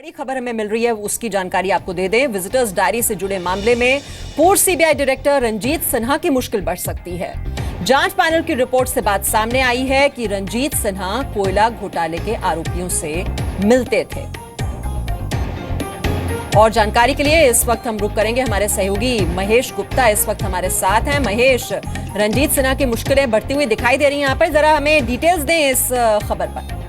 बड़ी खबर हमें मिल रही है, उसकी जानकारी आपको दे दें। विजिटर्स डायरी से जुड़े मामले में पूर्व सीबीआई डायरेक्टर रंजीत सिन्हा की मुश्किल बढ़ सकती है। जांच पैनल की रिपोर्ट से बात सामने आई है कि रंजीत सिन्हा कोयला घोटाले के आरोपियों से मिलते थे। और जानकारी के लिए इस वक्त हम रुक करेंगे, हमारे सहयोगी महेश गुप्ता इस वक्त हमारे साथ हैं। महेश, रंजीत सिन्हा की मुश्किलें बढ़ती हुई दिखाई दे रही हैं, यहाँ पर जरा हमें डिटेल्स दें इस खबर पर।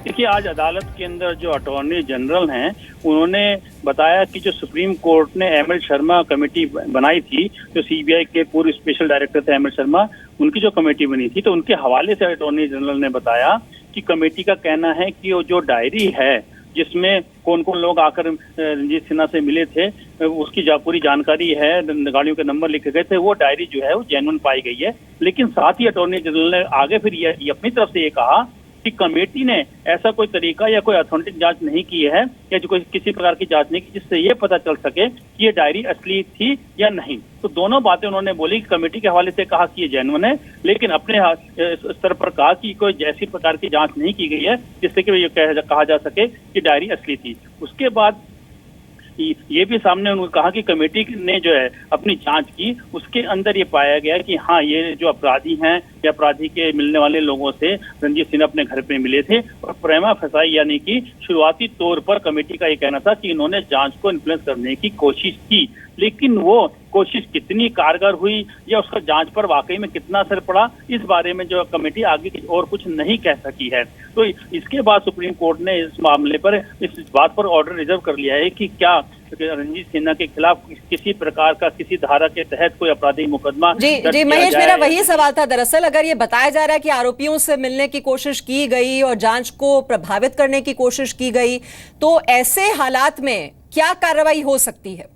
देखिए, आज अदालत के अंदर जो अटॉर्नी जनरल हैं, उन्होंने बताया कि जो सुप्रीम कोर्ट ने एमएल शर्मा कमेटी बनाई थी, जो सीबीआई के पूर्व स्पेशल डायरेक्टर थे एमएल शर्मा, उनकी जो कमेटी बनी थी, तो उनके हवाले से अटॉर्नी जनरल ने बताया कि कमेटी का कहना है कि वो जो डायरी है जिसमें कौन कौन लोग आकर रंजीत सिन्हा से मिले थे, उसकी पूरी जानकारी है, गाड़ियों के नंबर लिखे गए थे, वो डायरी जो है वो जेन्युइन पाई गई है। लेकिन साथ ही अटॉर्नी जनरल ने आगे फिर ये अपनी तरफ से ये कहा कि कमेटी ने ऐसा कोई तरीका या कोई ऑथेंटिक जांच नहीं की है या जो कोई किसी प्रकार की जांच नहीं की जिससे ये पता चल सके कि ये डायरी असली थी या नहीं। तो दोनों बातें उन्होंने बोली कि कमेटी के हवाले से कहा कि ये जेन्युइन है, लेकिन अपने स्तर पर कहा कि कोई ऐसी प्रकार की जांच नहीं की गई है जिससे कि ये कहा जा सके कि डायरी असली थी। उसके बाद ये भी सामने उन्होंने कहा कि कमेटी ने जो है अपनी जांच की, उसके अंदर ये पाया गया कि हाँ, ये जो अपराधी हैं या अपराधी के मिलने वाले लोगों से रंजीत सिन्हा अपने घर पे मिले थे और प्रेमा फसाई, यानी कि शुरुआती तौर पर कमेटी का ये कहना था कि इन्होंने जांच को इन्फ्लुएंस करने की कोशिश की, लेकिन वो कोशिश कितनी कारगर हुई या उसका जांच पर वाकई में कितना असर पड़ा, इस बारे में जो कमेटी आगे और कुछ नहीं कह सकी है। तो इसके बाद सुप्रीम कोर्ट ने इस मामले पर इस बात पर ऑर्डर रिजर्व कर लिया है कि क्या रंजीत सिन्हा के खिलाफ किसी प्रकार का किसी धारा के तहत कोई आपराधिक मुकदमा जी महेश, मेरा वही सवाल था। दरअसल अगर ये बताया जा रहा है कि आरोपियों से मिलने की कोशिश की गई और जांच को प्रभावित करने की कोशिश की गई, तो ऐसे हालात में क्या कार्रवाई हो सकती है?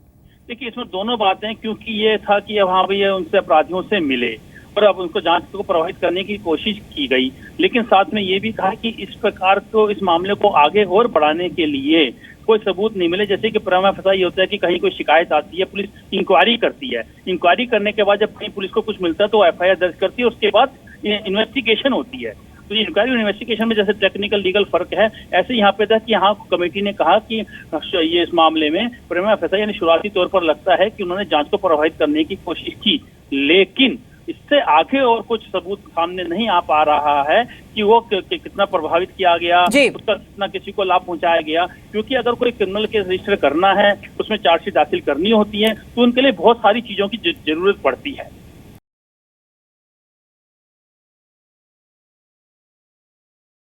देखिए, इसमें दोनों बातें, क्योंकि ये था कि वहां भी उनसे अपराधियों से मिले और अब उनको जांच को प्रभावित करने की कोशिश की गई, लेकिन साथ में ये भी कहा कि इस प्रकार को इस मामले को आगे और बढ़ाने के लिए कोई सबूत नहीं मिले। जैसे कि प्रेमा फसाई होता है कि कहीं कोई शिकायत आती है, पुलिस इंक्वायरी करती है, इंक्वायरी करने के बाद जब कहीं पुलिस को कुछ मिलता है तो एफआईआर दर्ज करती है, उसके बाद इन्वेस्टिगेशन होती है। तो इंक्वायरी और इन्वेस्टिगेशन में जैसे टेक्निकल लीगल फर्क है, ऐसे यहाँ पे था कि यहाँ कमेटी ने कहा कि ये इस मामले में प्रेमा फसाई यानी शुरुआती तौर पर लगता है कि उन्होंने जांच को प्रभावित करने की कोशिश की, लेकिन इससे आगे और कुछ सबूत सामने नहीं आ पा रहा है कि वो कितना प्रभावित किया गया, उसका कितना किसी को लाभ पहुंचाया गया। क्योंकि अगर कोई क्रिमिनल केस रजिस्टर करना है, उसमें चार्जशीट दाखिल करनी होती है, तो उनके लिए बहुत सारी चीजों की जरूरत पड़ती है।